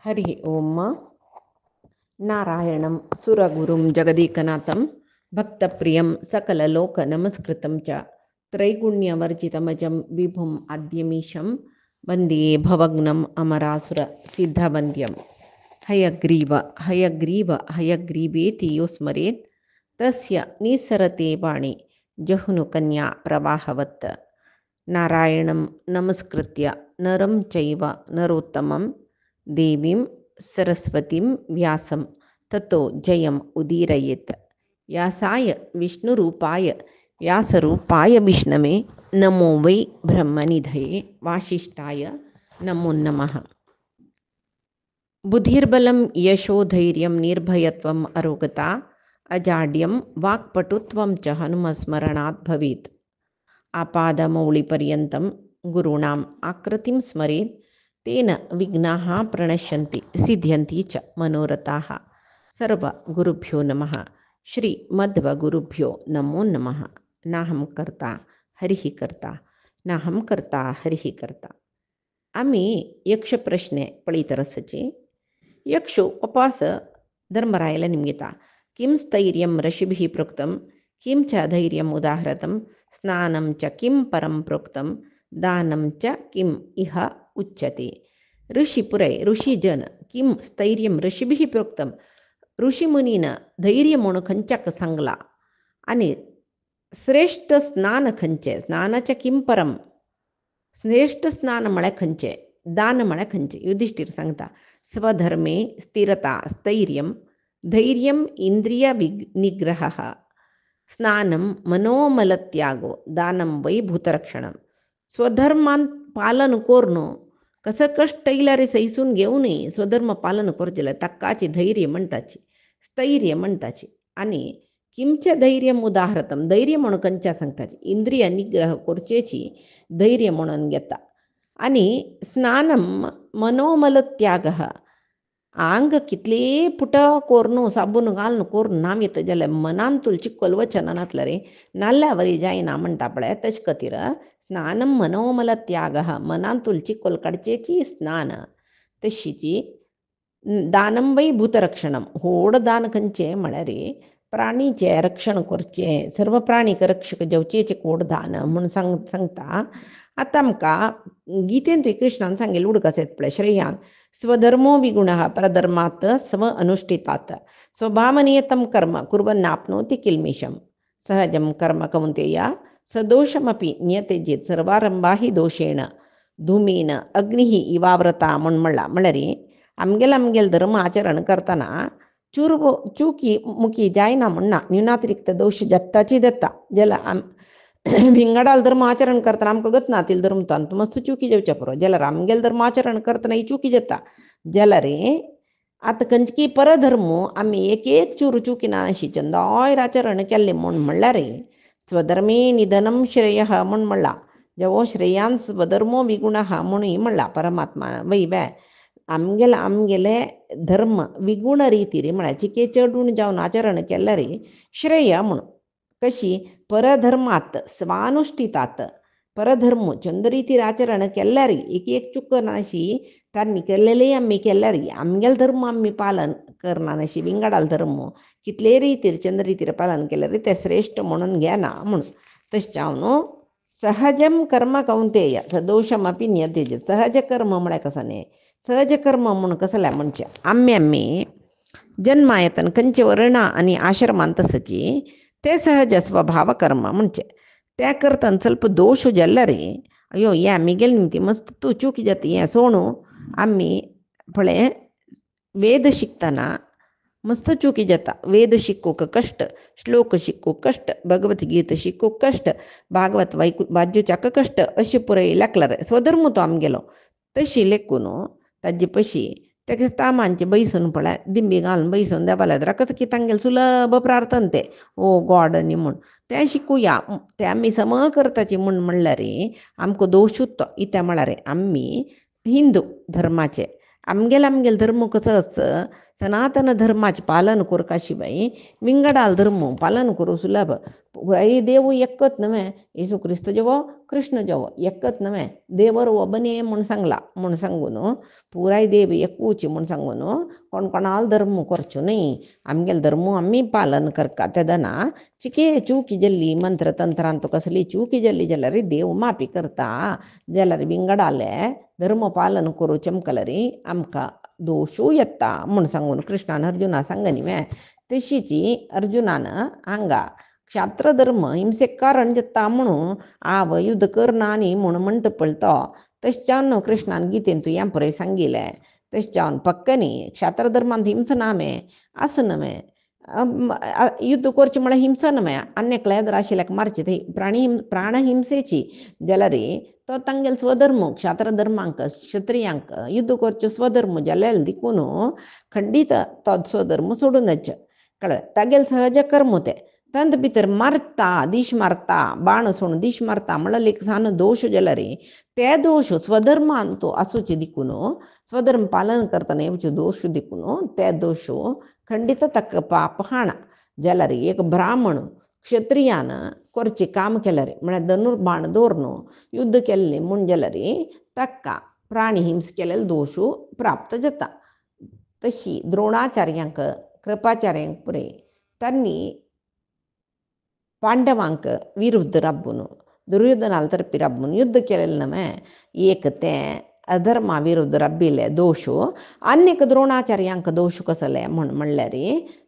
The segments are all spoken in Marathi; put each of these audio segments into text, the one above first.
हरि ओम। नारायणं सुरगुरुं जगदीकनाथं भक्तप्रियं सकललोकनमस्कृतं च त्रैगुण्यवर्जितमजं विभुम् आद्यमीशं वन्दे भवग्नम् अमरासुरसिद्धवन्द्यं। हयग्रीव हयग्रीव हयग्रीवेति यो स्मरेत् तस्य निस्सरते वाणी जहुनुकन्या प्रवाहवत्। नारायणं नमस्कृत्य नरं चैव नरोत्तमं देवीं सरस्वतीं व्यासं ततो जयम् उदीरयेत्। व्यासाय विष्णुरूपाय व्यासरूपाय विष्णवे नमो वै ब्रह्मनिधये वासिष्ठाय नमो नमः। बुद्धिर्बलं यशोधैर्यं निर्भयत्वम् अरोगता अजाड्यं वाक्पटुत्वं च हनुमस्मरणात् भवेत्। आपादमौलिपर्यन्तं गुरूणाम् आकृतिं स्मरेत् तेन विघ्नाः प्रणश्यन्ति सिद्ध्यन्ति च मनोरथाः। सर्वगुरुभ्यो नमः। श्रीमद्वगुरुभ्यो नमो नमः। नाहं कर्ता हरिः कर्ता नाहं कर्ता हरिः कर्ता. आम्ही यक्ष प्रश्ने पळितरसचे यक्षो उपास धर्मरायला निमित्ता किं स्थैर्यं ऋषिभिः प्रोक्तं किं च धैर्यम् उदाहृतं स्नानं च किं परं प्रोक्तं दानं च किम् इह उच्यते. ऋषिपुरे ऋषिजन किं स्थैर्यं ऋषिभिः प्रोक्तं ऋषिमुनीनं धैर्य म्हणून खंच्याक सांगला आणि श्रेष्ठ स्नान खंचे स्नानाच्या किं परम श्रेष्ठ स्नान म्हळ्यार खंचे दान म्हळ्यार खंचे. युधिष्ठिर सांगता स्वधर्मे स्थिरता स्थैर्यं धैर्यं इंद्रिय निग्रहः स्नानं मनोमलत्यागो दानं वै भूतरक्षणं. स्वधर्मान पालन कोरणं कसं कष्ट येयला रे सैसून घेऊन स्वधर्म पालन करचेले तक्काचे धैर्य म्हणटाचे स्थैर्य म्हणटाचे. आणि किंच्या धैर्य उदाहरतम धैर्य म्हणून कंच्या सांगताचे इंद्रिय निग्रह करचेची धैर्य म्हणून घेता. आणि स्नानम मनोमलत्याग आंग कितले पुट कोरनो साबून घालून कोरून नाम येतं जाल्यार मनान तुल चिक्कोल वचनातलं रे नाल्ल्यावरी जायना म्हणटा पळय तशें खातीर स्नानम मनोमलत्याग मनान तुल चिक्कोल काडचेची स्नान. तशीची दानं वै भूतरक्षणम व्हड दान खंयचें म्हळ्यार रे प्राणीचे रक्षण करचें सर्व प्राणीक रक्षक जेवचेचे व्हड दान म्हणून सांगता. आतां आमकां गीतेन तुवें कृष्णान सांगिल्लें उडक आसत पळय श्रेयान स्वधर्मो विगुणः परधर्मात् स्व अनुष्ठितात् स्वभावनियतं कर्म कुर्वन्नाप्नोति किल्मिषं सहजं कर्म कौन्तेय सदोषमपि नियतेजेत सर्वारंभा हि दोषेण धुमेन अग्निः इवाव्रता म्हणल्यार आमगेल धर्म आचरण करतना चुकी मुकी जायना म्हणना न्यूनातिरिक्त दोष जत्ताची दत्ता जाल्यार भिंगडाल धर्म आचरण करतना आमकां गतनातील धर्म तांतू मस्त चुकी जेवच्या पुरो जाल्यार आमगेल धर्म आचरण करतना ही चुकी जाता जाल्यार आतां खंयची परधर्म आमी एक चूर चुकी ना अशी चंदायर आचरण केल्लें म्हणल्यार स्वधर्मे निधनम श्रेयः म्हणला जेवो श्रेयान स्वधर्मो विगुणः म्हणून म्हणला परमात्मा वै बे आमगेले धर्म विगुण रिती रे म्हळ्यार चिके चढून जावन आचरण केल्यार श्रेय म्हणून कशी परधर्मात स्वानुष्ठितात परधर्म चंद्रितीर आचरण केल्यार एक चुक नाशी तांणी केल्लेले आमी केल्यार आमगेल धर्म आमी पालन करना नाशी विंगडाल धर्म कितले रितीर चंद्रितीर पालन केल्यार ते श्रेष्ठ म्हणून घेना म्हणून. तशें हांव न्हू सहजम कर्म कौंतेय सदोषमपि नियतेज सहज कर्म म्हळ्यार कसं न्ही सहज कर्म म्हणून कसल्या म्हणचे आम्ही जन्मा येतना खंयचे वर्ण आनी आश्रमान तसची ते सहज स्वभाव कर्म म्हणचे त्या करतना ಸ್ವಲ್ಪ दोष जाल्यार अयो हे आमगेल निमती मस्त तूं चुकी जाता हें सोणू आमी पळय वेद शिकतना मस्त चुकी जाता वेद शिकूक कश्ट श्लोक शिकूक कश्ट भगवद्गीता शिकूक कश्ट भागवत वाजूच्याक कश्ट अशें पुरय लेखल्यार स्वधर्म तो आमगेलो तशी लेखून ताजे पशी तेका तामांचे बैसून पळय दिंबी घालून बैसून देवाल्या कसं की तांगेले सुलभ प्रार्थना ते ओ गॉड न्ही म्हूण तें शिकुया तें आमी सम करताची म्हणल्यार आमकां दोश उत्तो इत्या म्हळ्यार आमी हिंदू धर्माचे आमगेल धर्म कसो सनातन धर्माचे पालन करका शिवाय विंगडाल धर्म पालन करू सुलभ पुराई देव एकच नव्हे येसू ख्रिस्त जेवो कृष्ण जेवो एकच नव्हे देवर ಒಬ್ಬನೇ म्हणून सांगला म्हणून सांगून पुराय देव एकूच म्हणून सांगून कोण कोणाल धर्म करचो नाही आमगेल धर्म आम्ही पालन करका तेदना चिके चूकी जल्ली मंत्र तंत्रांत कसली चूकी जल्ली जल्लरी देव माफी करता जल्लरी विंगडाले धर्म पालन करू चमकलरी आमका दोषू येता म्हणून सांगून कृष्णान अर्जुना सांगनिवे तशीची अर्जुनानं हांगा क्षात्रधर्म हिंसेक कारण जत्ता म्हणून आव युद्ध करनानी म्हणून म्हणत पळतो तश्चान कृष्णान गीतेन तू या परे सांगिले तश्चान पक्कनी क्षात्रधर्मांत हिंसा नामे असं नव्हे युद्ध करचे म्हळ्यार हिंसा नव्हे अन्यकल्या राशिल्याक मारचे ते प्राणहिंसेची जलरी तो तांगेल स्वधर्म क्षात्रधर्मांक क्षत्रियांक युद्ध करचे स्वधर्म जलेल दिकून खंडित तो स्वधर्म सोडूनच कळ तागेल सहज कर्म ते ತಂದು ಭಿತರ ಮಾರ್ತಾ ದಿಶ್ ಮಾರ್ತಾ ಬಾಣ ಸೋಣ ದಿಶ್ ಮಾರ್ತಾ ಮಳಲಿಕ್ಕೆ ಸಾನ दोष जलरे ते दोष स्वधर्म आणतो असोचे दिकून स्वधर्म पालन करताना येवचे दोष दिकून ते दोष खंडित तक्क पापहाणा जलरे एक ब्राह्मण क्षत्रियानं करचे काम केलं रे म्हणजे धनुर्बाण दोरनो युद्ध केले म्हूण जलरे तक्का प्राणी हिंस केलेले दोष प्राप्त जाता तशी द्रोणाचार्यांक कृपाचार्यांक पुरे त्यांनी पांडवांक विरुद्ध राबून दुर्योधनाल तर्फी राबून युद्ध केलेलं नव्हे एक ते अधर्मा विरुद्ध राबिले दोष अनेक द्रोणाचार्यांक दोष कसले म्हणल्यार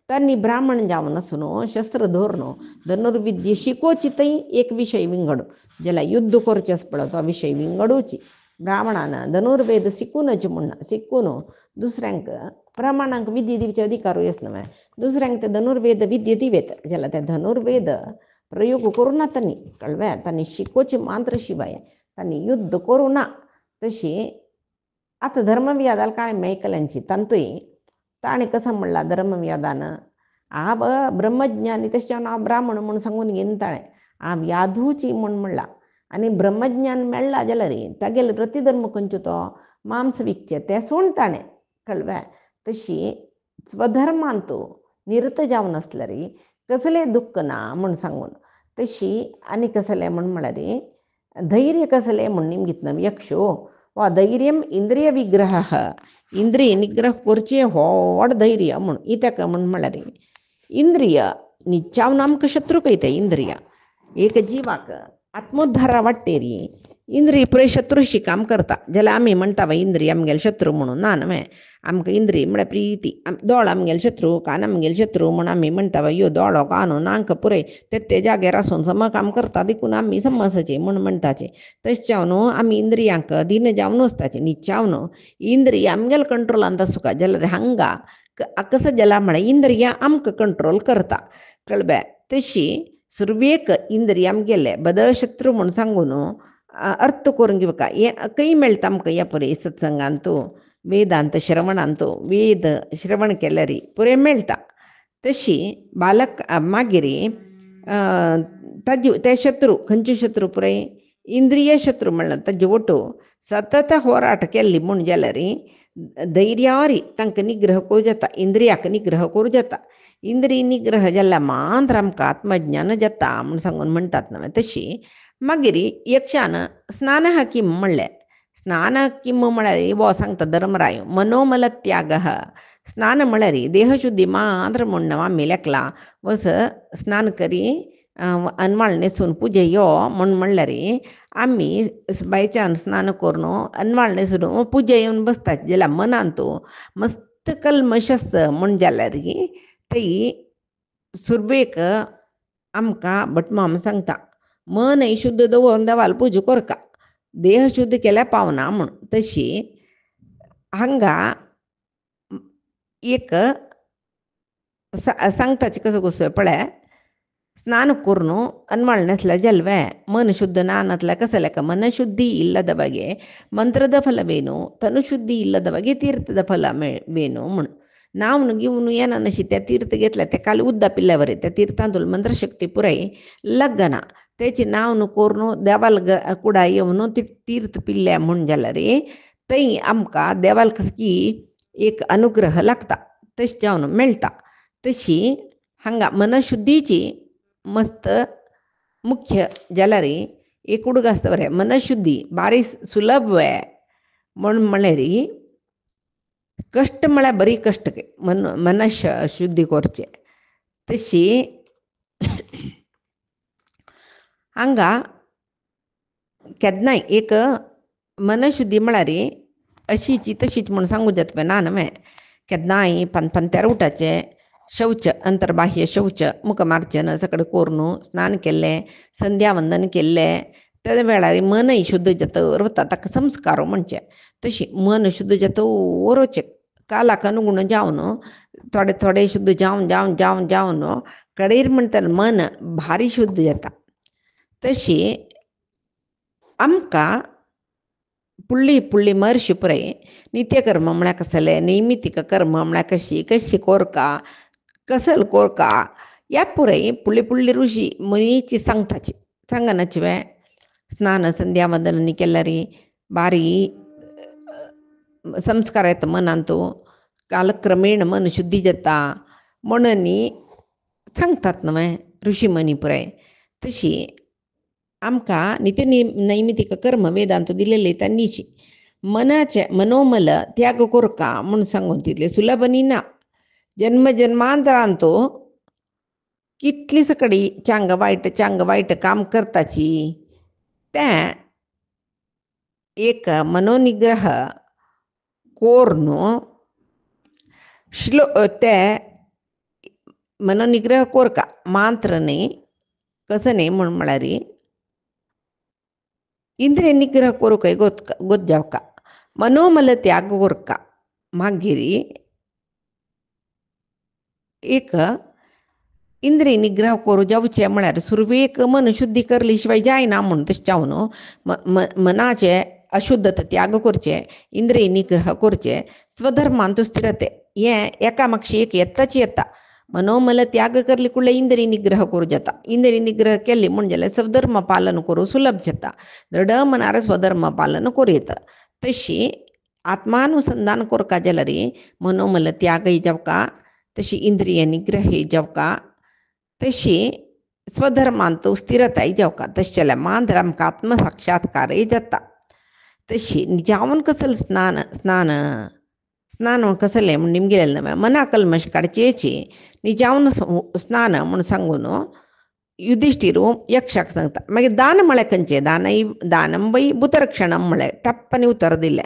त्यांनी ब्राह्मण जावन नसून शस्त्र धोरणो धनुर्विद्ये शिकोचितही एक विषय विंगडू ज्याला युद्ध करचेच पडतो विषय विंगडूची ब्राह्मणानं धनुर्वेद शिकूनच म्हणणं शिकून दुसऱ्यांक ब्राह्मणांक विद्ये दिवचे अधिकार येस नव्हे दुसऱ्यांक ते धनुर्वेद विद्ये दिवेत ज्याला त्या धनुर्वेद प्रयोग करू ना त्यांनी कळवे त्यांनी शिकोचे मांत्र शिवाय त्यांनी युद्ध करू ना तशी आता धर्मव्यादाला काय मैकल्यांची तंतुई ताणे कसं म्हणला धर्मव्यादानं आ ब्रह्मज्ञानी तशा नाव ब्राह्मण म्हणून सांगून घेईन ताणे आ याधूची म्हणून म्हणला आणि ब्रह्मज्ञान मेळला जाल्यार तागेले प्रतिधर्म खंयचो तो मांस विकचे ते सोडताणे कळवे तशी स्वधर्मांतो निरत जावन आसल्यार कसले दुःख ना म्हूण सांगून तशी आनी कसले म्हूण म्हळ्यार धैर्य कसले म्हूण निमगीत यक्षो वा धैर्यम इंद्रिय विग्रह इंद्रिय निग्रह करचे व्हड धैर्य म्हूण इत्याक म्हूण म्हळ्यार इंद्रिय निचावन आमकां शत्रू कयता इंद्रिय एक जिवाक आत्मोद्धारा वाटते री इंद्रिय पुरे शत्रूशी काम करता जाल्यार आमी म्हणटा इंद्रिय आमगेले शत्रू म्हणून ना न्हय आमकां इंद्रिय म्हळ्यार प्रिती दोळ आमगेले शत्रू कान आमगेले शत्रू म्हूण आमी म्हणटा यो दोळो कानो नांक पुरे ते जाग्यार आसून सम काम करता देखून आमी समसाचे म्हूण म्हणटाचे तशें न्हू आमी इंद्रियांक दिन जावन वचताचे निचावन इंद्रिय आमगेले कंट्रोलांत आसूं का जाल्यार हांगा कसं जाला म्हळ्यार इंद्रिय आमकां कंट्रोल करता कळबे तशी सुरवेक इंद्रिय आमगेले बदल शत्रू म्हूण सांगून अर्थ करून घेवका हे खंय मेळटा आमकां ह्या पळय सत्संगांतू वेदांत श्रवणांतू वेद श्रवण केल्यार पुरे मेळटा तशी बालक मागीर ते शत्रू खंयचे शत्रू पुरे इंद्रिय शत्रू म्हणल्यार ताजे वटू सतत होराट केल्ली म्हूण जाल्यार धैर्यारी तांकां निग्रह करूं जाता इंद्रियाक निग्रह करूं जाता इंद्रिय निग्रह जाल्यार मात्र आमकां आत्मज्ञान जाता म्हूण सांगून म्हणटात न्हय तशी मागीर यक्षान स्नान किम म्हणलें स्नान किम म्हळ्यार वो सांगता धर्मराय मनोमल त्याग स्नान म्हळ्यार देहशुद्धी मात्र म्हूण आमी लेखला वस स्नान करी अनवाळ न्हेसून पुजे यो म्हूण म्हणल्यार आमी बाय चान्स स्नान करून अनवाळ न्हेसून पुजे येवन बसतात जाल्यार मनान तूं मस्त कल्मशस म्हूण जाल्यार ते सुरवेक आमकां भटमाम सांगता मन ही शुद्ध दवरून देवाल पुजा करका देह शुद्ध केल्यार पावना म्हूण तशी हांगा एक सांगताचे कसो कसो पळय ಸ್ನಾನ ಕೂರ್ನು ಅನ್ವಾಳ್ನೆಸ್ಲ ಜಲ್ವೇ ಮನ ಶುದ್ಧ ನಾನತ್ಲ ಕಸಲೆಕ ಮನಶುದ್ಧಿ ಇಲ್ಲದ ಬಗೆ ಮಂತ್ರದ ಫಲವೇನು ತನುಶುದ್ಧಿ ಇಲ್ಲದ ಬಗೆ ತೀರ್ಥದ ಫಲ ವೇನು म्हण नावन घेवन येना अशी त्या तीर्थ घेतल्या त्या काल उद्दा पिल्ल्यावर त्या तीर्थांतून मंत्रशक्ती पुराय लग्ना त्याची नावन कोरून देवाल कुडा येवन तीर्थ पिल्ल्या म्हूण जाल्यार थंय आमकां देवाल की एक अनुग्रह लागता तशी जावन मेळटा. तशी हांगा मनशुद्धीची मस्त मुख्य जाल्यार एक उडग आसता बरें मनशुद्धी बारी सुलभ वे म्हणल्यार कश्ट म्हळ्यार बरी कश्ट मनश शुद्धी करचे. तशी हांगा केन्नाय एक मनशुद्धी म्हळ्यार अशीची तशीच म्हूण सांगूं जाता ना न्हय. केन्नाय पंत्यार उठाचें, शौच अंतर्बाह्य शौच मुखमार्जन सगळें करून स्नान केल्लें, संध्यावंदन केल्लें त्या वेळार मनय शुद्ध जातवर वता ताका संस्कार म्हणचे. तशी मन शुद्ध जातवर वचचें कालाक अनुगुण जावन थोडे थोडे शुद्ध जावन जावन जावन जावन कडेर म्हणटा मन भारी शुद्ध जाता. तशी आमकां पुळ्ळी पुळ्ळी मर्शी पुराय नित्यकर्म म्हळ्यार कसले, नैमित्तिक कर्म म्हळ्यार कशी कशी कोरका कसल कोरका ह्या पुराय पुळ्ळी पुळ्ळी ऋषी मनीची सांगताची सांगनाची वे स्नान संध्यावंदन केल्यार बारी संस्कार येता मनांत, कालक्रमेण मन शुद्धी जाता म्हणून सांगतात न्हय ऋषी मनी पुराय. तशी आमकां नित्य नैमित्तिक कर्म वेदांत दिलेले त्यांनीची मनाचे मनोमल त्याग कोरका म्हूण सांगून तितले सुलभ ना. जन्म जन्मांतरांत कितली सकडी चांग वायट काम करताची तें एक मनोनिग्रह कोरून ते मनोनिग्रह कोरका मात्र न्ही कसं न्ही म्हळ्यार इंद्रिय निग्रह कोरूकय गोत जावका मनोमल त्याग कोरका मागीर एक इंद्रिय निग्रह करूं जावचें म्हळ्यार सुरवेक मन शुद्धी करले शिवाय जायना म्हूण तशें जावन मनाचे अशुद्धता त्याग करचे, इंद्रिय निग्रह करचे, स्वधर्मांत स्थिरते हें एकामागशी एक येताची येता. मनोमल त्याग करले कुळ्ळे इंद्रिय निग्रह करूं जाता. इंद्रिय निग्रह केले म्हणजे स्वधर्म पालन करूं सुलभ जाता. दृढ मनार स्वधर्म पालन करूं येता. तशी आत्मानुसंधान कोरका जाल्यार मनोमल त्यागय जावका, तशी इंद्रिय निग्रहय जावका, तशी स्वधर्मांत स्थिरताय जावका. तशें जाल्यार मांद्र आमकां आत्मसाक्षात्कारय जाता. तशी जावन कसलें स्नान कसलें म्हण निमगे गेलें मना कल्मश काडचेची जावन स्नान म्हूण सांगून युधिष्ठिरू यक्षाक सांगता. मागीर दान म्हळ्यार खंयचें दानम वै भूतरक्षणम म्हळें टप्पनी उतर दिलें.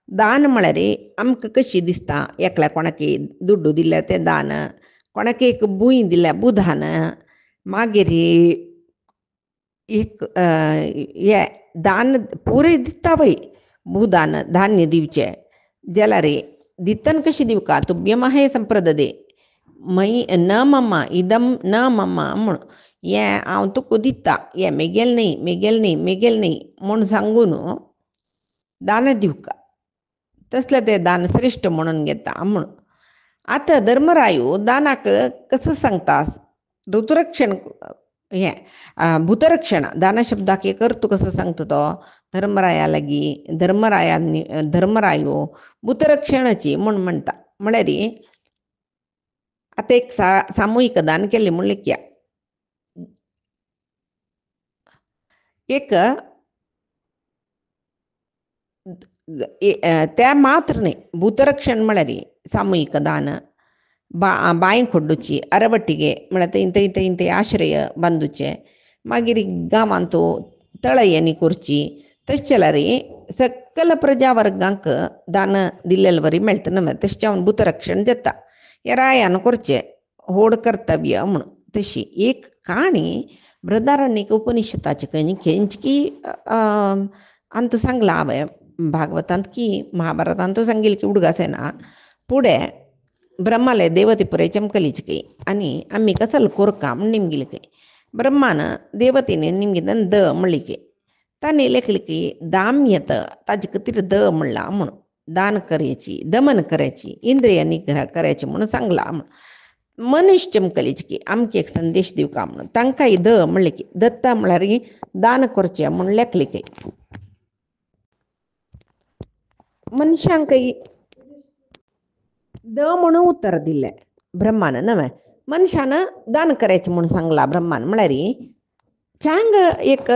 दान म्हळ्यार आमकां कशी दिसता एकल्या कोणाकी दुड्डू दिलें तें दान, कोणाक एक भूंय दिल्या भूदान, मागीर एक हे दान पुरे दिता वय भूदान धान्य दिवचें जाल्यार दितन कशी दिवका तुभ्यमहे संप्रददे मयी न मम्मा इदम न मम्मा म्हूण हें हांव तुका दिता हें मेगेल न्ही म्हूण सांगून दान दिवका. तसलें तें दान श्रेश्ठ म्हणून घेता म्हूण. आतां धर्मरायो दानाक कसं सांगता ऋतुरक्षण हें भूतरक्षण दाना शब्दाक एक अर्थ कसो सांगता तो धर्मराया लागीं धर्मरायो भूतरक्षणाची म्हूण म्हणटा. म्हळ्यार आतां एक सामुहीक दान केलें म्हणलें की एक त्या मात्र न्ही भूतरक्षण म्हळ्यार सामुहीक दान बांय खोड्डुची अरवट्टिगे म्हळ्यार इंते आश्रय बांदुचे, मागीर गांवांत तळयनी करची. तशें जाल्यार सकल प्रजावर्गांक दान दिल्लें बरी मेळटा न्हय. तशें जावन भूतरक्षण जाता. हें रायान करचें होड कर्तव्य म्हणून. तशी एक काणी बृहदारण्यक उपनिषदाची खंयची अंतू सांगला हांवें भागवतांत की महाभारतांत सांगिल्ली की उडगासेना फुडें ब्रह्माले देवते पुराय चमकलीची की आनी आमी कसल कोरका म्हूण निमगिली की ब्रह्मान देवतेने निमगिदान द म्हणली की ताणें लेखली की दाम्यत ताजे खातीर द म्हणला म्हूण दान करची दमन करची इंद्रिय निग्रह करची म्हणून सांगला म्हूण. मनीस चमकलीची की आमकां एक संदेश दिवका म्हणून तांकांय द म्हणलें की दत्ता म्हळ्यार दान करचें म्हूण लेखलें की मनशांकय द म्हणून उत्तर दिले ब्रह्मानं नव्हे. मनशानं दान करायचं म्हणून सांगला ब्रह्मान म्हळ्यार चांग एक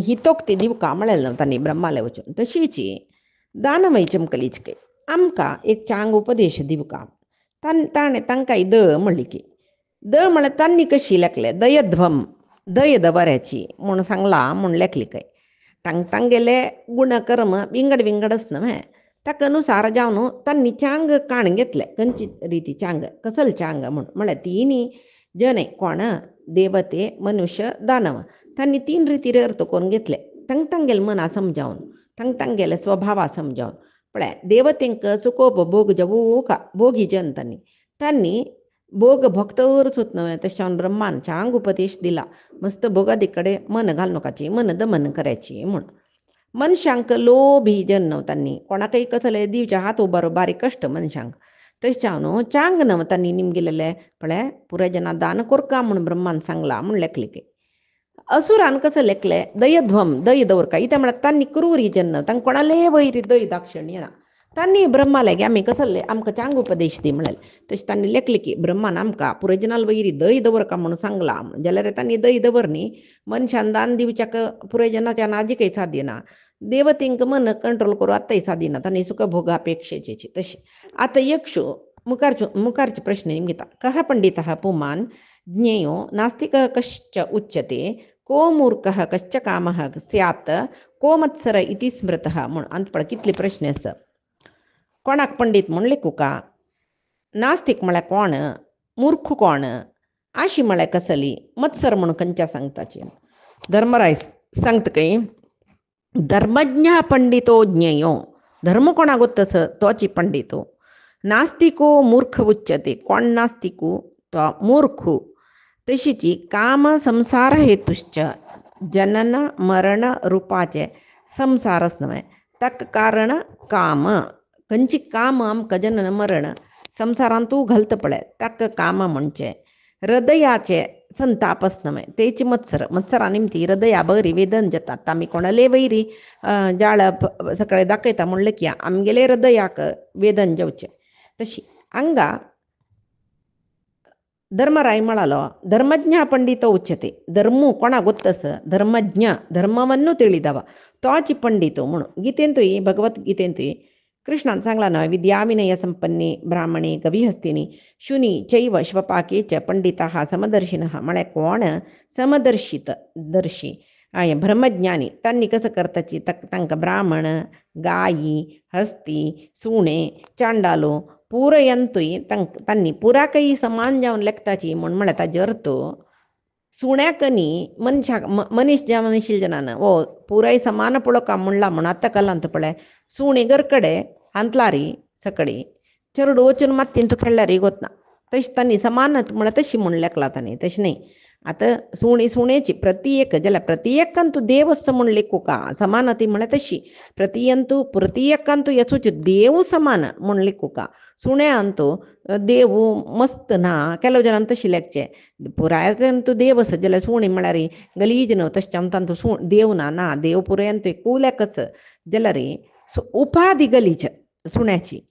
ही तोक्ती दिव का म्हळेल ना तांणी ब्रह्माला वचून तशीची दानमय चमकलीच काही आमकां एक चांग उपदेश दिव का ताणें तांकां द म्हणली की द म्हळ्यार तांणी कशी लेखले दयध्वम दय दबऱ्याची म्हूण सांगला म्हूण लेखली काय तांगेले गुणकर्म विंगड विंगडच न्हय ताका अनुसार जावन तांणी चांग काण घेतले खंयची रिती चांग कसल चांग म्हळ्यार तिनी जने कोण देवते मनुष्य दानव तांणी 3 रितीर अर्थ करून घेतले तांगेले मना समजावन तांगेले स्वभावा समजावन पळय देवतेंक सुखोपभोग जवू का भोगी जन तांणी भोग भक्तवरच होत न्हय तशें ब्रह्मान चांग उपदेश दिला मस्त भोगादी कडेन मन घाल नकाची मन दमन करायची म्हूण मनशांक लोभी जन न्हय तांणी कोणाकय कसले दिवचे हात उबारो बारीक कश्ट मनशांक तशें न्हू चांग न्हय तांणी निमगेलेले पळय पुराय जना दान कोरका म्हूण ब्रह्मान सांगला म्हूण लेखले की असुरान कसं लेखले दयध्वम दय दवरका इथे म्हळ्यार तांणी क्रूरी जन तांकां कोणाले वैरी दय दाक्षिण्य ना तांणी ब्रह्माले गे आमी कसले आमकां चांग उपदेश दी म्हळें तशें तांणी लेखले की ब्रह्मान आमकां पुराय जनाल वैरी दय दवरका म्हणून सांगला जाल्यार तांणी दय दवरनी मनशान दान दिवच्याक पुराय जनाच्या नाजीकय साध्य ना देवतेंक मन कंट्रोल करूं आतांय सादिना तांणी सुख भोगापेक्षेची तशी आता यक्षो मुखारचे प्रश्न निमगिता कः पंडितः पुमान् ज्ञेयो नास्तिकः कश्च उच्यते को मूर्खः कश्च कामः स्यात् को मत्सर इति स्मृतः म्हूण अंतपळ कितले प्रश्न आसा कोणाक पंडित म्हूण लेखू का नास्तिक म्हळ्यार कोण मूर्ख कोण आशी म्हळ्यार कसली मत्सर म्हणून खंयच्या सांगताची धर्मराय सांगता काय धर्मज्ञ पंडितो ज्ञेयो धर्म कोणा गोत्तस तोची पंडितो नास्तिको मूर्ख उच्यते कोण नास्तिकू तो मूर्खू तशीची काम संसार हेतुश्च जनन मरण रूपाचे संसारच न्हय ताका कारण काम खंयची काम आमकां जनन मरण संसारांत तूं घालता पळय ताका काम म्हणचे हृदयाचे संतापच न्हय तेची मत्सरा निमती हृदया बरी वेदन जातात आमी कोणाले वैरी जाळप सकाळी दाखयता म्हणलें की आमगेले हृदयाक वेदन जावचे तशी हांगा धर्मराय म्हणालो धर्मज्ञ पंडित उच्यते धर्मू कोणा गोत्तस धर्मज्ञ धर्मವನ್ನು ತಿಳಿದವ तोची पंडितो म्हणून गीतेंतूय भगवद्गीतेंतूय कृष्णान सांगला न्हय विद्या विनय संपन्ने ब्राह्मणे कविहस्तिनी शुनी चैव श्वपाके च पंडिताः समदर्शिनः म्हळ्यार कोण समदर्शी ब्रह्मज्ञानी तांणी कसं करताची तांकां ब्राह्मण गायी हस्ती सुणे चांडालो पूरयंतूय तांणी पुराकय समान जावन लेखताची म्हूण म्हळ्यार ताजे अर्थ सुण्याक न्ही मनशाक मनीस जनान ओ पुराय समान पळोवका म्हणला म्हूण आतां कलांत पळय सुणे गरकडे हांतलारी सकडी चरड वचून मातीन तूं खेळल्यार गोतना तशी तांणी समान म्हळ्यार तशी म्हूण लेखला तांणी तशें न्ही आतां सुणेची प्रत्येक जाल्यार प्रत्येकांतू देवच म्हूण लेखू का समानती म्हळ्यार तशी प्रत्येकांतू येसूच देव समान म्हूण लेखू का सुण्यांतू देव मस्त ना केलो जनान तशी लेखचे पुरायंतू देव आसा जाल्यार सुणे म्हळ्यार गलीज न्हू तशें आमतांतू देव ना देव पुरायंतू कुलेकच जाल्यार उपाधी गलीज सुण्याची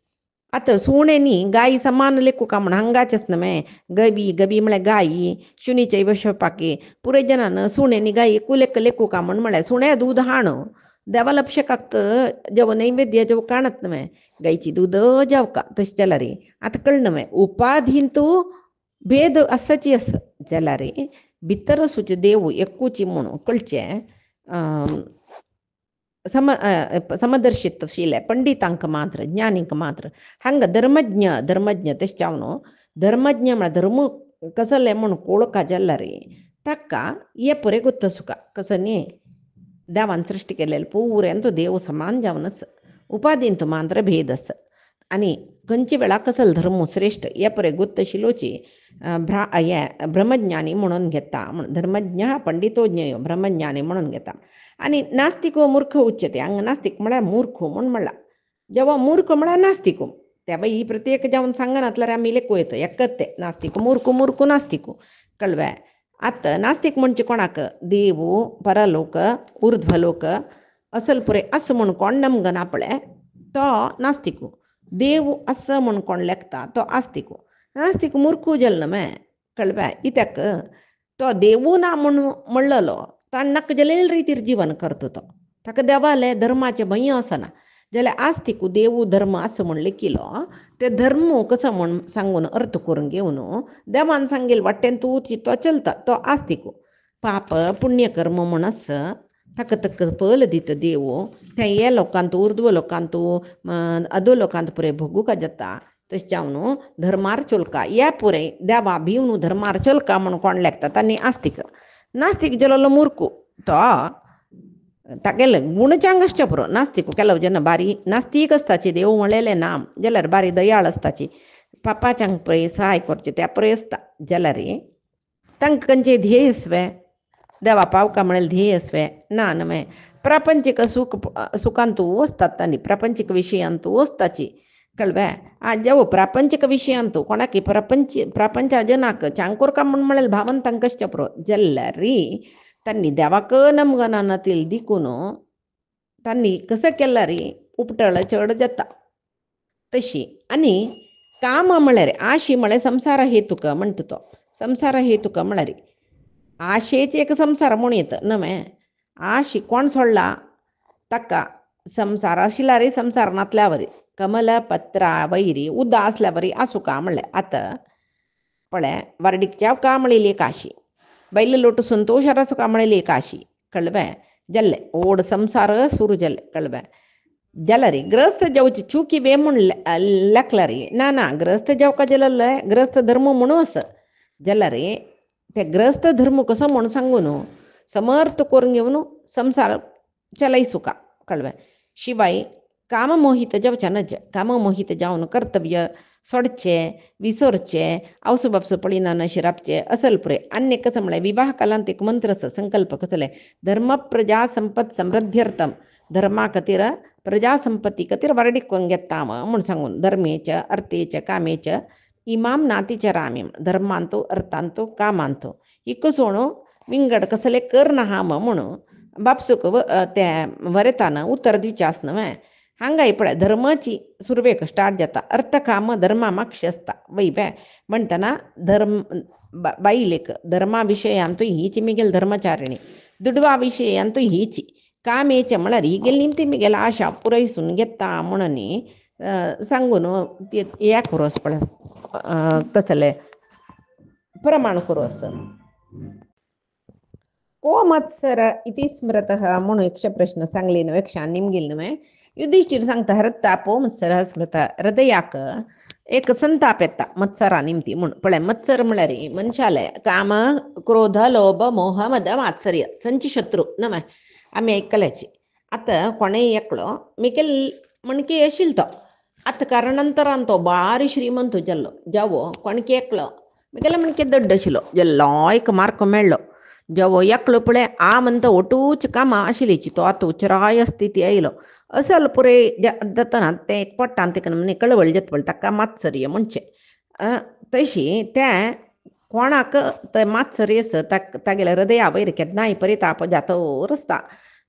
आतां सुणे न्ही गायी समान लेखू का म्हण हांगाचेच न्हय गबी म्हळ्यार गायी शुनीचे वशपाके पुराय जनान सुणे न्ही गायी कुलेक लेखू का म्हळ्यार सुण्या दूध हाण देवाला अभिषेकाक जेव नैवेद्य जेव काणत न्हय गायची दूध जेवका तशें जाल्यार आतां कळ्ळें न्हय उपाधीन तूं भेद आसाची आसा जाल्यार भितर सुच देव एकूची म्हणून कळचें समदर्शित शिले पंडितांक मात्र ज्ञानीक मात्र हांगा धर्मज्ञ तशें जावन धर्मज्ञ म्हळ्यार धर्म कसले म्हूण कळोवका जाल्यार ताका हे पुरे गुत्त सुका कसं न्ही देवान सृश्टी केलेले पुरेन तो देव समान जावन आसा उपाधीन तो मात्र भेद आसा आनी खंयचे वेळा कसलो धर्म श्रेश्ठ हे परे गुत्त शिलोची ब्रह्मज्ञानी म्हणून घेता म्हण धर्मज्ञ पंडितो ज्ञेयो ब्रह्मज्ञानी म्हणून घेता आनी नास्तिको मूर्ख उच्यते हांगा नास्तिक म्हळ्यार मूर्ख म्हूण म्हणला जेव्हा मूर्ख म्हळ्यार नास्तिको त्या ही प्रत्येक जावन सांगनात जाल्यार आमी लेखू येता एकच ते नास्तिक मूर्ख नास्तिको कळ्ळें आतां नास्तिक म्हणजे कोणाक देव परलोक ऊर्ध्वलोक असल पुरे असं म्हूण कोण नमगना पळय तो नास्तिकू देव असं म्हणून लेखता तो आस्तिक नास्तिक मूर्खू जल्ल मे कळबा इत्याक तो देवू ना म्हणलेलो ताणक जलेल रीतीर जीवन करतो तो ताका देवाले धर्माचे भंय असना जाल्यार आस्तिक देवू धर्म असं म्हणले किलो ते धर्म कसं म्हण सांगून अर्थ करून घेवन देवान सांगेल वाटेन तू तो चलता तो आस्तिक पाप पुण्यकर्म म्हणस ताका तक पल दित देव ते हे लोकांत उर्ध्व लोकांत अधो लोकांत पुरे भोगूक जाता तशें जावन धर्मार चोलका हे पुरे देवा भिवन धर्मार चोलका म्हणून कोण लेखता तांणी आस्तिक नास्तिक जालो मूर्ख तो तागेले गुणचांग आसचे पुरो नास्तिक केलो जेन्ना बारी नास्तीक आसताची देव म्हणलेलें नाम जाल्यार बारी दयाळ आसताची पापाच्यांक पळय सहाय करचे त्या पळय आसता जाल्यार तांकां खंयचे ध्येय आसवे देवा पावका म्हणल्यार ध्येय आसवे ना नमे प्रापंचीक सुखांतू वचतात तांणी प्रापंचीक विशयांतू वचताची कळबे जेव प्रापंचीक विशयांतू कोणाक प्रापंचा जनाक चांकोरका म्हळ्यार भावन तांकां कशें पुरो जाल्यार तांणी देवाक नमगनातील दिकून तांणी कसं केला रे उपटळ चड जाता तशी आनी काम म्हळ्यार आशी म्हळ्यार संसार हेतुक म्हणटा तो संसार हेतुक म्हळ्यार आशेचे एक संसार म्हूण येता न्हय आशी कोण सोडला ताका संसार आशिल्ला रे संसार नातल्या वरी कमल पत्रा वैरी उद्दा आसल्या वरी आसूं का म्हणलें आतां पळय वारडीच्या का म्हणलेली एक आशी बैल लोटू संतोषार सुका म्हणलेली एक आशी कळबे जल्ले ओड संसार सुरू जल्ले कळबे जाल्यार ग्रस्त जावची चुकी बे म्हूण लेखला रे ना ग्रस्त जावका जाल्यार ग्रस्त धर्म म्हणून आसा जाल्यार ते ग्रस्त धर्म कसो म्हूण सांगून समर्थ करून घेवन संसार चलय सुका कळबे शिवाय काममोहित जावचे नज काममोहित जावन कर्तव्य सोडचे विसरचे आवसू बापसू पळिना शिरापचे असल पुरे अन्य कसं म्हळें विवाह कालांत एक मंत्र संकल्प कसले धर्म प्रजा संपत समृद्ध्यर्थम धर्मा खातीर प्रजा संपत्ती खातीर वारडीक करून घेता म्हूण सांगून धर्मेच अर्थेच कामेच इमाम नातीचे रामीम धर्मांतो अर्थांतो कामांतो इकसोण विंगड कसले करना हाम म्हणून बापसूक ते वरेताना उत्तर दिवचे आसना हांगा पळय धर्माची सुरवेक स्टार्ट जाता अर्थ काम धर्मा मागशी आसता वय बे म्हणटना धर्म बायलेक धर्मा विशयांतूय हीच मिगेल धर्मचारिणी दुडवा विशयांतूय हीच कामेचे म्हळ्यार ही गेली निमती मिगेल आशा पुरयसून घेता म्हणून सांगून हे करोस पळय कसले प्रमाण करोस को मत्सर इति स्मृतः म्हणून एक प्रश्न सांगले नव्हे क्षान निमगेल नव्हे युधिष्ठिर सांगता हरतापो मत्सर स्मृत हृदयाक एक संताप येता मत्सरा निमती म्हणून पळय मत्सर म्हळ्यार मनशाले काम क्रोध लोभ मोह मद मात्सर्य संची शत्रू नव्हे आमी आयकल्याची आतां कोणेय एकलो मिकेल मणके आशिल्लो तो आतां कारणांतरान तो बारी श्रीमंत जाल्लो जावो कोणके एकलो मिकेला मणके दड्ड आशिल्लो जाल्लो एक मार्क मेळ्ळो जेवो एकलो पळय आ म्हणटा ओटूच कामां आशिल्लीची तो आतां उच्चराय स्थिती आयलो असल पुरे जातना तें एक पडटान तेका म्हणजे कळवळ जाता पळय ताका मात्सर्य म्हणचे तशी तें कोणाक ते मात्सर्य आसा तागेल्या हृदया वयर केन्नाय परिताप जातोर आसता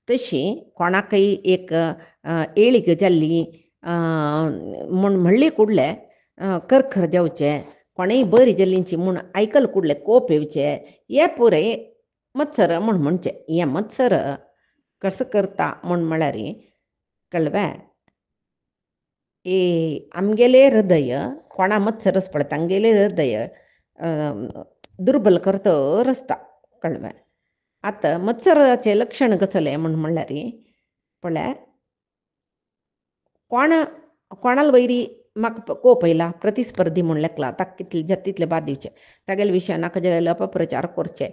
तशी कोणाकय एक एळीक जाल्ली म्हूण म्हणली कुडले करखर जावचे कोणेय बरी जाल्लींची म्हूण आयकल कुडले कोप येवचे हे पुरे मत्सर म्हणचे हे मत्सर कसं करता म्हळ्यार कळबे आमगेले हृदय कोणा मत्सरस पडता तांगेले हृदय दुर्बल करतर आसता कळबे आतां मत्सराचें लक्षण कसलें म्हणल्यार पळय कोणाल वयरी म्हाका कोप येयला प्रतिस्पर्धी म्हूण लेखला ताका कितले तितले बाद दिवचे तागेले विशय नाका जाल्यार अपप्रचार करचे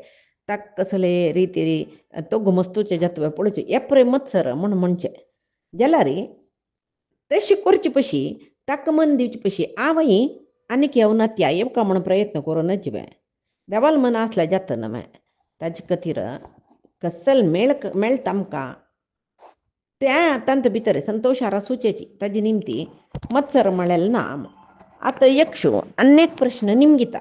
ताका कसले रिती तो घुमस्तूचे जत्वे पळोवचे हे पुरे मत्सर म्हणचे जाल्यार तशी करची पशी ताका मन दिवची पशी आवय आनीक येवनात्या येवका म्हणून प्रयत्न करूनच बे देवाल मन आसल्या जाता न्हय ताजे खातीर कसल मेळटा आमकां त्या तांत भितर संतोषार सुचेची ताजी निमती मत्सर म्हळेल ना आतां यक्षो अनेक प्रश्न निमगिता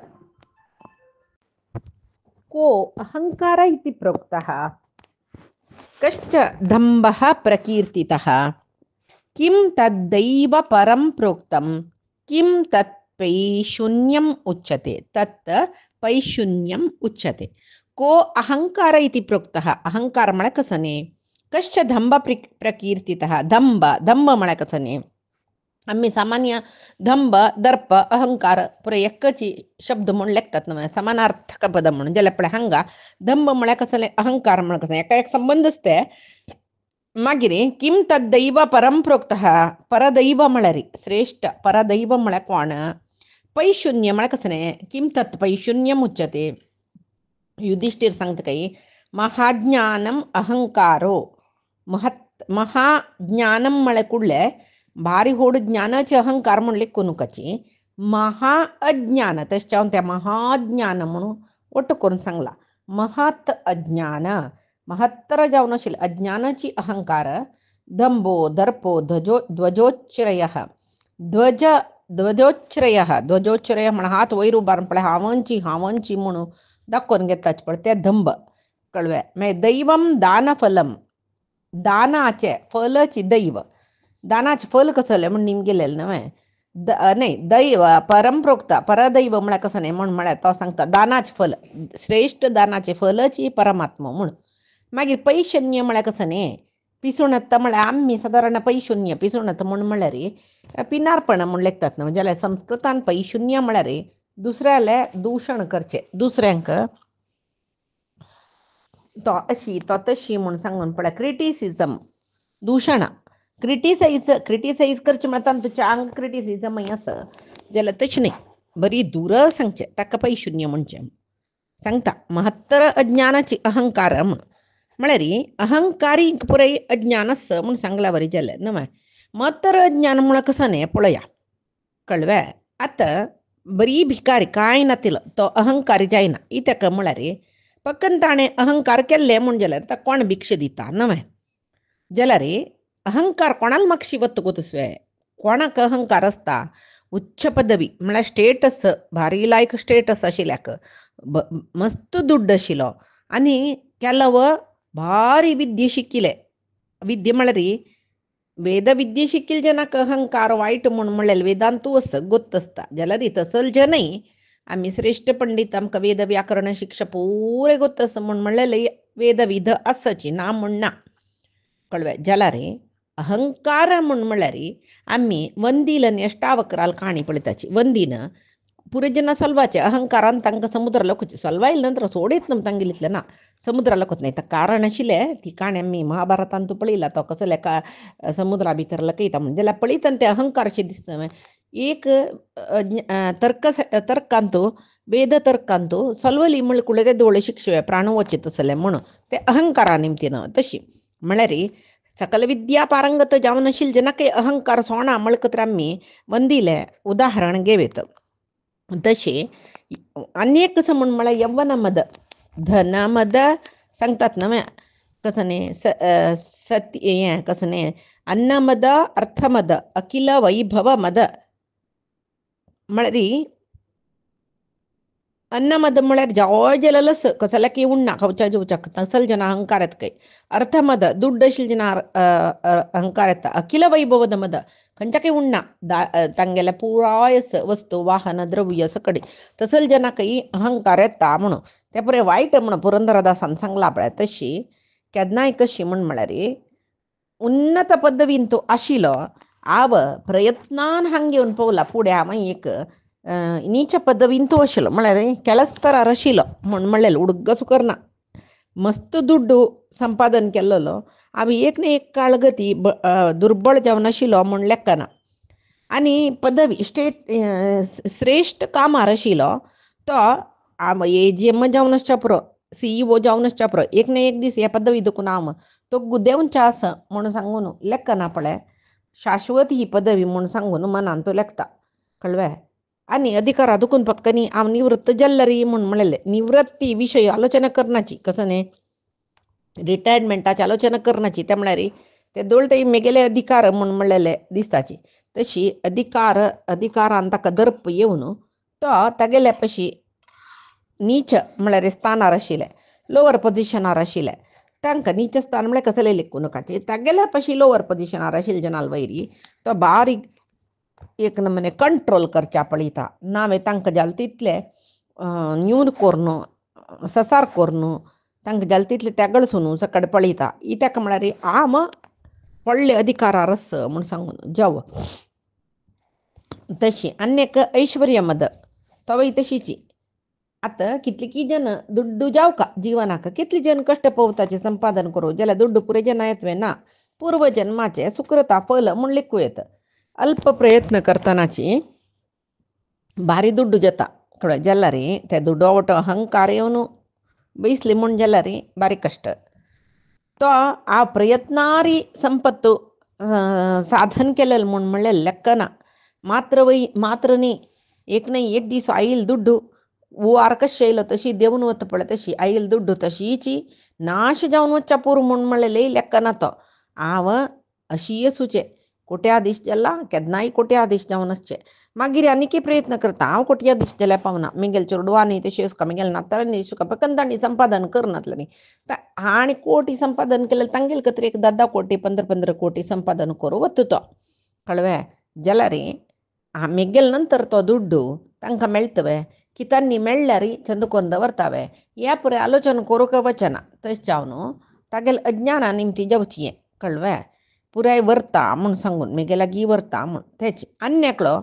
को अहंकार इति प्रोक्तः कश्च दंभः प्रकीर्तितः किं तद्दैव परं प्रोक्तं किं तत् पैशून्यम् उच्यते तत् पैशून्यम् उच्यते को अहंकार इति प्रोक्तः अहंकार म्हळ्यार कसने कश्च दंभ प्रकीर्तितः दंभ म्हळ्यार कसने आम्ही सामान्य दंभ दर्प अहंकार पुरे एकची शब्द म्हणून लेखतात ना समानार्थक पद म्हणून ज्याला आपल्या हंगा दंभ म्हळ्यार कसले अहंकार म्हळ्यार कसले एका एक संबंध असते मागीर किं तद्दैव परं प्रोक्तः परदैव म्हळ्यार श्रेष्ठ परदैव म्हळ्यार कोण पैशून्य म्हळ्यार कसने किं तत् पैशून्यम उच्यते युधिष्ठिर सांगता काही महाज्ञानम अहंकारो महाज्ञानम म्हळ्यार कुडले भारी होड ज्ञानाचे अहंकार म्हणले कोणुकाची महाअज्ञान तशें त्या महाज्ञान म्हणून ಒಟ್ಟು करून सांगला महत् अज्ञान महत्तर जावन आशिल्ले अज्ञानाची अहंकार दंभो दर्पो ध्वजोच्चरय ध्वजोच्चरय म्हण हात वयर उबारून पळय हांवंची म्हणून दाखोवन घेताचे पळय ते दंभ कळ्ळें मागीर दैवम दानफलम दानाचे फलची दैव दानाचे फल कसले म्हण निमगेलेले न्हय नाही दैव परमप्रोक्त परदैव म्हळ्यार कसं नाही म्हळ्यार तो सांगता दानाचे फल श्रेष्ठ दानाचे फलची परमात्मा म्हूण मागीर पैशून्य म्हळ्यार कसं न्ही पिसुणत म्हळ्यार आम्ही सादारण पैशून्य पिसुणत म्हळ्यार पिनारपण म्हूण लेखतात न्हय जाल्यार संस्कृतान पैशून्य म्हळ्यार दुसऱ्याले दूषण करचे दुसऱ्यांक तो अशी तो तशी म्हूण सांगून पळय क्रिटिसिजम दूषण क्रिटिसाइज करचें म्हणटा तुमच्या आंग क्रिटिसिजम आसा जाल्यार तशें न्ही बरी दूर सांगचें ताका पैशून्य म्हणचें सांगता महत्तर अज्ञानाची अहंकार म्हळ्यार अहंकारी पुराय अज्ञान आसा म्हूण सांगला बरी जाल्यार न्हय महत्तर अज्ञान म्हळ्यार कसं न्ही पळया कळ्ळें आतां बरी भिकारी कांय नातिलो तो अहंकारी जायना ही ताका म्हळ्यार फकत ताणें अहंकार केल्ले म्हूण जाल्यार ताका कोण भिक्षा दिता न्हय जाल्यार अहंकार कोणाला मागशी वत गोतस्वे कोणाक अहंकार असता उच्च पदवी म्हळ्यार स्टेटस भारी लायक स्टेटस आशिल्ल्याक मस्त दुड्ड आशिल्लो आनी केल्लो भारी विद्या शिकिले विद्या म्हळ्यार वेद विद्या शिकिल्ले जनाक अहंकार वायट म्हूण म्हणलें वेदांतू गोत्त आसता जाल्यार तसल जनय आमी श्रेष्ठ पंडीत आमकां वेद व्याकरण शिक्षा पुरे गोत्त आसा म्हूण म्हणलें वेद विध आसाची ना म्हण ना कळ्ळें जाल्यार अहंकार म्हळ्यार आम्ही वंदीलन अष्टावक्राल काणी पळयताची वंदीन पुरे जन सल्वाचे अहंकारान तांकां समुद्राला वचचे सल्वायले नंतर सोडीत न्हू तांगेलीतले ना समुद्राला वचत नाही कारण आशिल्लें ती काणी आमी महाभारतान तूं पळयला तो कसो लेका समुद्रा भितर लकयता म्हणून जाल्यार पळयतना ते अहंकार अशें दिसता एक तर्कांतू वेद तर्कांतू सल्वली म्हळ्यार कुळे ते दोळे शिक्षवे प्राण वचीत आसले म्हणून ते अहंकारा निमतीन तशी म्हळ्यार सकल विद्या पारंगत जावन आशिल्ले जनाके अहंकार सोणा म्हळकत्र आमी वंदिले उदाहरण घेवेत तशें अनेक कसं म्हळ्यार यव्वन मद धन मद सांगतात न्हय कसं न्ही सत्य हें कसं न्ही अन्न मद अर्थ मद अखिल वैभव मद म्हळ्यार अन्न मद म्हळ्यार जायलस कसल्या की उण्णा खवच्या जेवच्याक तसल जन अहंकार येता काही अर्थ मद दुड्ड आशिल्ले जन अहंकार येता अखिल वैभवद मद खंयच्याकय उण्णा तांगेल्या पुराय वस्तू वाहन द्रव्य सकडी तसल जनाकय अहंकार येता म्हणून ते पुरे वायट म्हणून पुरंदरदासान सांगला पळय तशी केन्नाय कशी म्हळ्यार उन्नत पदवीन तो आशिल्लो आव प्रयत्नान हांगा घेवन पळोवला फुडें हांव एक नीच पदवीन तो आशिल्लो म्हळ्यार केळस्तरार आशिल्लो म्हणलें उडग सुकरना मस्त दुड्डू संपादन केल्लो हांव एक न्ही एक काळ गती दुर्बळ जावन आशिल्लो म्हण लेखना आनी पदवी श्रेष्ठ कामार आशिल्लो तो हांव AGM जावन आसच्या पुरो CEO जावन आसच्या पुरो एक न्ही एक दीस ह्या पदवी देखून हांव तो गुदेवच्या आसा म्हणून सांगून लेखना पळय शाश्वत ही पदवी म्हूण सांगून मनान तो लेखता कळ्ळें आनी अधिकारा दुखून फक्त न्ही हांव निवृत्त जल्लरी म्हूण म्हणलें निवृत्ती विशयी आलोचना करनाची कसं न्ही रिटायरमेंटाची आलोचना करनाची ते म्हळ्यार ते दोळटे मेगेले अधिकार म्हूण म्हणलेले दिसताची तशी अधिकारान ताका दर्प येवन तो तागेले पशी नीच म्हळ्यार स्थानार आशिल्ले लोवर पोजिशनार आशिल्ले तांकां नीच स्थान म्हळ्यार कसले लेखू नकाचे तागेल्या पशी लोअर पोजिशनार आशिल्ले जनाल वैरी तो बारीक एक नमने कंट्रोल करच्या पळयता नावे तांकां जाल तितले न्यून कोरून ससार कोरून तांकां जाल तितले तेगळसून सकड पळयता ही ताका म्हळ्यार आम व्हडले अधिकारार आस म्हूण सांगून जव तशी अन्यक ऐश्वर्यमद तवय तशीची आतां कितली की जन दुड्डू जावका जिवनाक कितली जन कश्ट पोवताचे संपादन करूं जाल्यार दुड्डू पुरे जन येतवे ना पूर्व जन्माचे सुकृता फल म्हूण लिखू येत अल्प प्रयत्न करतनाची भारी दुड्डू जाता कळ्ळें जाल्यार ते दुड्डोवटो अहंकार येवन बैसले म्हूण जाल्यार बारी कश्ट तो आ प्रयत्नारी संपत्तू साधन केलेलं म्हूण म्हणलें लेक्क ना मात्र न्ही एक नाही एक दीस आईल दुड्डू वार कशें येयलो तशी देंवन वता पळय तशी आईल दुड्डू तशीची नाश जावन वचच्या पुरो म्हूण म्हणलें लेक्क ना तो हांव अशी येसूचें कोट्याधीश जाला केन्नाय कोट्याधीश जावन आसचें मागीर आनीकय प्रयत्न करता हांव कोट्याधीश जाल्यार पावना मिगेल चेडवांनी तशी आसुका मिगेल नाताळांनी आसुका पण तांणी संपादन करनातलें न्ही आनी कोटी संपादन केलें तांगेल खतीर एक 10 कोटी 15 कोटी संपादन करूं वता तो कळ्ळें जाल्यार मिगेल नंतर तो दुड्डू तांकां मेळटवे की तांणी मेळ्ळ्यार चंद करून दवरतावे ह्या पुरे आलोचन करूंक वचना तशें जावन तागेल अज्ञाना निमती जावची कळ्ळें पुराय व्हरता म्हूण सांगून मिगेलागी व्हरता म्हूण तेच अन्यकलो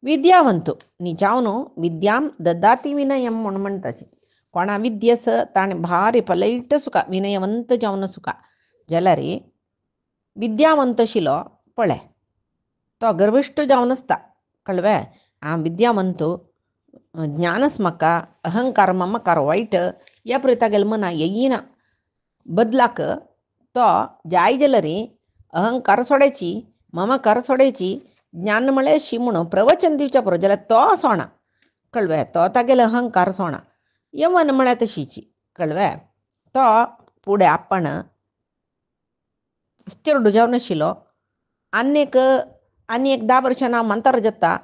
विद्यावंतू न्ही जावन विद्याम ददाती विनयम म्हूण म्हणटाची कोणा विद्येस ताणें भारी पलयट सुका विनयवंत जावन सुका जाल्यार विद्यावंत आशिल्लो पळय तो गर्विश्ट जावन आसता कळ्ळें हांव विद्यावंतू ज्ञानस म्हाका अहंकार ममकार वायट ह्या पळय तागेले मना येयना बदलाक तो जाय जाल्यार अहंकार सोडायची ममकार सोडायची ज्ञान म्हळ्यार अशी म्हणून प्रवचन दिवच्या पुरो जाल्यार तो सोणा कळ्ळें तो तागेले अहंकार सोणा यवन म्हळ्यार तशीची कळ्ळें तो फुडें आपण चेडू जावन आशिल्लो आनी एक 10 वर्सां हांव मंतर जाता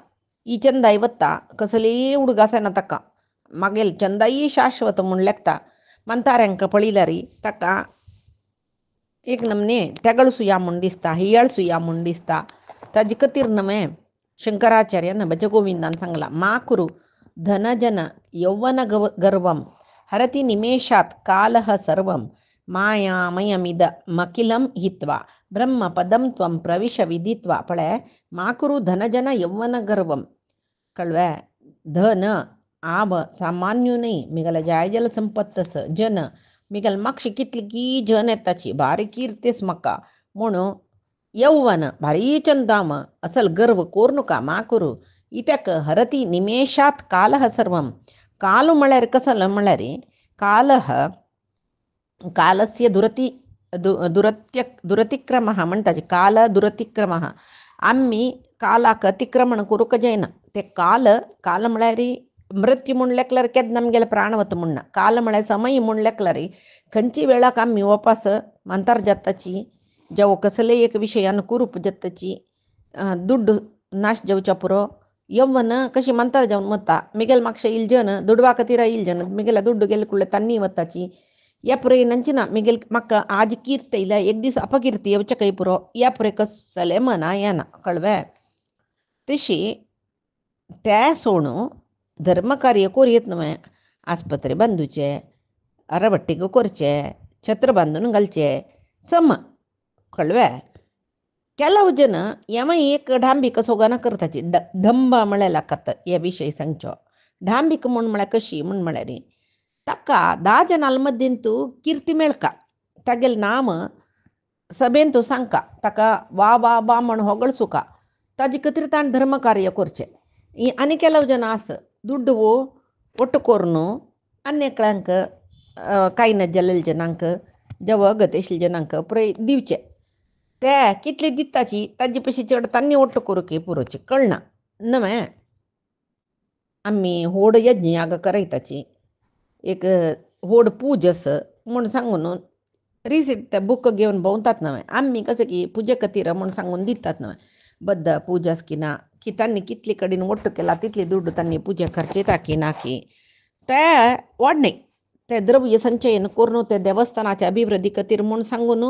ही चंदाई वता कसलीय उडगास येना ताका मागेल चंदाई शाश्वत म्हूण लेखता मंताऱ्यांक पळयल्यार ताका एक नमने तेगळसूया म्हूण दिसता हियळ सुया म्हूण दिसता ताजे खातीर न्हय शंकराचार्यान भजगोविंदान सांगलां मा कुरु धनजन यौवन गर्वम हरति निमेषात कालः सर्वं मायामयमिद मकिलं हित्वा ब्रह्मपदं त्वं प्रविश विदित्वा पळय मा कुरु धनजन यौवन गर्वम कळ्ळें धन आब सामान्य न्ही मिगेल जाय जाल्यार संपत्तस जन मिगेल म्हाका कितली की जन येताची भारी कीर्तीस म्हाका म्हणून यौवन भारी चंदाम असल गर्व कोरनुका मा करू इत्याक हरती निमेषात कालः सर्वं काल म्हळ्यार कसलो म्हळ्यार कालस्य दुरतिक्रमः म्हणटाचे काल दुरतिक्रमः आम्ही कालाक अतिक्रमण करूंक जायना ते काल म्हळ्यार मृत्यू म्हूण लेखल्यार केन्ना आमगेले प्राण वता म्हूण ना काल म्हळ्यार समय म्हूण लेखल्यार खंयची वेळाक आमी वापस मंतर जाताची जेव कसलेय एक विशयान कुरूप जाताची दुड्ड नाश जावच्या पुरो यव्वन कशी मंतर जावन वता मिगेल म्हाका इल्जन दुडवा खातीर इल्जन मिगेला दुड्ड गेले कुळ्ळे तन्नी वताची ह्या पुरे नंचिना मिगेल म्हाका आज कीर्त येयल्या एक दीस अपकीर्ती येवचे खंय पुरो ह्या पुरे कसले मना येना कळ्ळें तशी ते सोडून धर्मकार्य करीत न्हय आस्पत्रे बांदूचे अरबट्टीक करचे छत्र बांदून घालचे सम कळ्ळें ಕೆಲವು ಜನ ಯಮ एक ढांबिक सोगाना करताची ढंब म्हळ्यार लाकात हे विशय सांगचो ढांबिक म्हूण म्हळ्यार कशी म्हूण म्हळ्यार ताका 10 जनाल मद्दीन तूं किर्ती मेळका तागेल नाम सभेन तूं सांगका ताका वा वा वा म्हण होगळसुका ताजे खातीर ताणें धर्मकार्य करचें आनी ಕೆಲವು ಜನ आस ದುಡ್ಡು ಒಟ್ಟು कोरून अन्यकळ्यांक कांय जाल्ले जनांक जेव अगत आशिल्ल्या जनांक पुराय दिवचें ते कितले दिताची ताजे पयशे चड तांणी ಒಟ್ಟು करूंक पुरोची कळना न्हय आमी व्हड यज्ञ याग करयताची एक व्हड पूज म्हूण सांगून रिसीट ते बूक घेवन भोंवतात न्हय आमी कशें की पुजे खातीर म्हूण सांगून दितात न्हय बद्द पूजास की ना की तांणी कितले कडेन ಒಟ್ಟು केला तितली दुड्ड तांणी पुजे खर्चयता की ना की ते वाडनय ते द्रव्य संचयन करून ते देवस्थानाच्या अभिवृद्धी खातीर म्हूण सांगून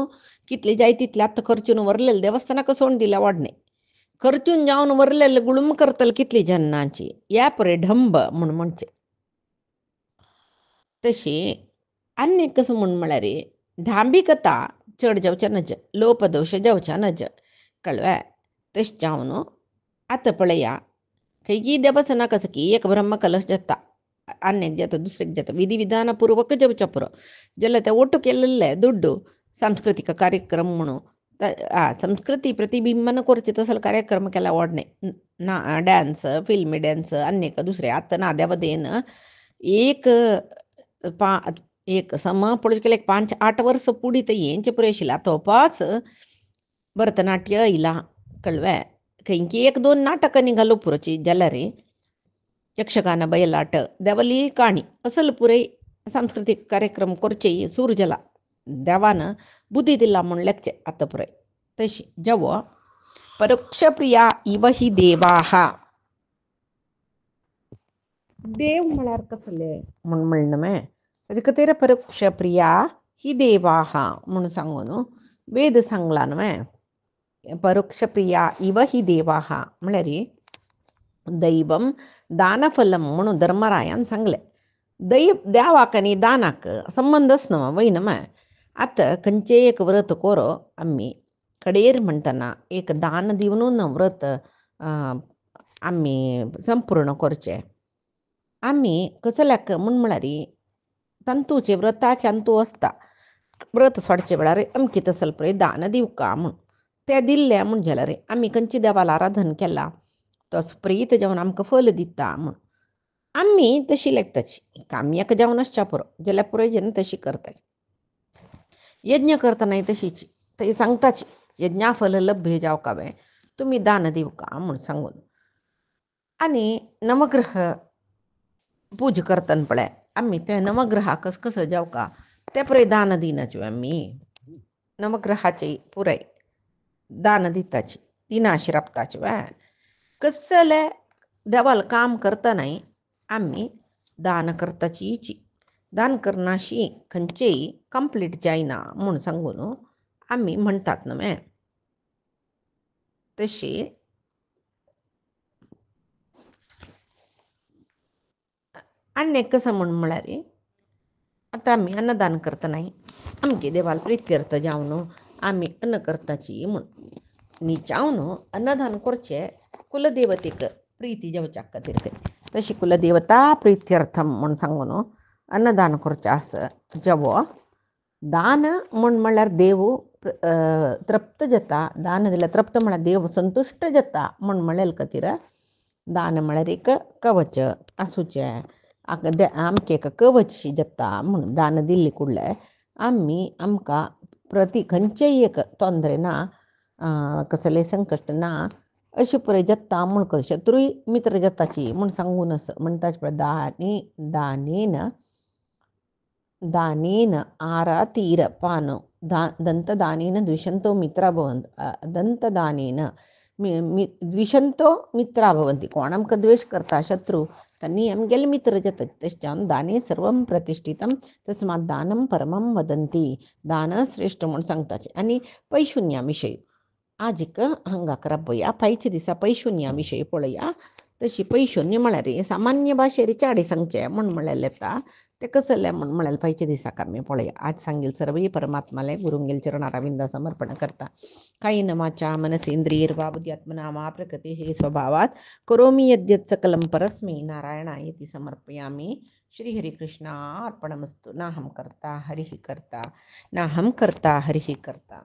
कितले जाय तितले आत्तां खर्चून वरलेले देवस्थानाक सोडून दिल्या वाडणे खर्चून जावन वरलेले गुळूम करतले कितली जन्नाची या परे ढंब म्हूण म्हणचे. तशी आनी कसं म्हूण म्हळ्यार ढांबिकता चड जावच्या नज लोपदोश जावच्या नज कळवा. तशें जावन आतां पळया खंयची देवस्थाना कसं की एक ब्रह्म कलश जाता अन्यक जाता दुसरेक जाता विधी विधानपूर्वक जेवच्या पुरो जाल्यार ते ಒಟ್ಟು केल्ले ದುಡ್ಡು सांस्कृतिक कार्यक्रम म्हणून संस्कृती प्रतिबिंबन करचे तसले कार्यक्रम केला वाडणे ना डॅन्स फिल्मी डॅन्स अन्यक दुसरे आतां ना देवदेन एक एक सम पळोवचे केल्यार 5-8 वर्स पुडी ते हेंचे पुरो आशिल्लें तोपाच भरतनाट्य इला कळवा. खंयची 1-2 नाटकां निघालो पुरोची जाल्यार यक्षगान बयलाट देवली काणी असल पुरय सांस्कृतिक कार्यक्रम करचे सूर जाला देवान बुद्धी दिला म्हूण लेखचे आतां पुरय. तशी जेवो परोक्षप्रिया इव ही देवाः देव म्हळ्यार कसले म्हूण म्हणलें न्हय ताजे खातीर परोक्षप्रिया ही देवाः म्हूण सांगून वेद सांगला न्हय. परोक्षप्रिया इव ही देवाः म्हळ्यार दैवम दानफलम म्हणून धर्मरायान सांगले. देवाक आनी दानाक संबंधच न्हय वय न्हय. आतां खंयचे एक व्रत करो आमी कडेर म्हणटना एक दान दिवन व्रत आमी संपूर्ण करचें. आमी कसल्याक म्हूण म्हळ्यार तंतूचे व्रताचे अंतू आसता व्रत सोडचे वेळार अमकी तसल पळय दान दिवका म्हूण तें दिल्लें म्हूण जाल्यार आमी खंयची देवाला आराधन केला तो प्रीत जावन आमकां फल दिता म्हूण आमी तशी लेखताची काम्याक जावन आसच्या पुरो जाल्यार पुरय जेन्ना तशी करता. यज्ञ करतना तशीच थंय सांगताची यज्ञा फल लभ्य जावकावे तुमी दान दिवका म्हूण सांगून. आनी नवग्रह पूज करतना पळय आमी ते नवग्रहाक कसो जावका ते पुरय दान दिनाच्यो आमी नवग्रहाचे पुरय दान दिताची दिना शिरपताची वा कसले देवाल काम करतना आमी दान करताची दान करनाशी खंयचेय कंप्लीट जायना म्हूण सांगून आमी म्हणटात न्हय. तशी आनी कसं म्हूण म्हळ्यार आतां आमी अन्नदान करतना आमगे देवाल प्रित्यर्थ जावन आमी अन्न करताची म्हूण न्ही जावन अन्नदान करचें कुलदेवतेक प्रिती जावच्या खातीर. तशी कुलदेवता प्रित्यर्थम म्हूण सांगून अन्नदान करचें आस. जेवो दान म्हूण म्हळ्यार देव तृप्त जाता दान दिल्यार तृप्त म्हळ्यार देव संतुश्ट जाता म्हूण म्हणलेले खातीर दान म्हळ्यार एक कवच आसूचें आमकां एक कवचशी जाता म्हूण दान दिल्ले कुडले आमी आमकां प्रती खंयचेय एक तोंदरे ना कसलें संकश्ट ना अशें पुरय जाता म्हूण कर शत्रूय मित्र जाताची म्हूण सांगून म्हणटाच पळय दानेन आरातीर पान दंतदानेन द्विषंतो मित्रा भवन्ति दंतदानेन द्विषंतो मित्रा भवन्ति कोण आमकां द्वेश करता शत्रू तांणी आमगेले मित्र जातात. तशें जावन दाने सर्वं प्रतिष्ठितं तस्मात् दानं परमं वदन्ति दान श्रेष्ठ म्हूण सांगताचें. आनी पैशुन्या विशयी आजीक हांगा पळया पायच्या दिसा पैशुन्या विशयी पळया. तशी पैशुन्य म्हळ्यार सामान्य भाशेर चाडी सांगचें म्हूण म्हळ्यार येता ते कसले म्हूण म्हळ्यार पायच्या दिसाक आमी पळया. आज सांगील सर्व परमात्माले गुरुंगेल चरणारविंदा समर्पण करता. कायेन वाचा मनसेंद्रियैर्वा बुद्ध्यात्मना वा प्रकृतिः स्वभावात् करोमि यद्यत् सकलं परस्मै नारायणायेति समर्पयामि. श्रीहरिकृष्णार्पणमस्तु. नाहं कर्ता हरिः कर्ता नाहं कर्ता हरिः कर्ता.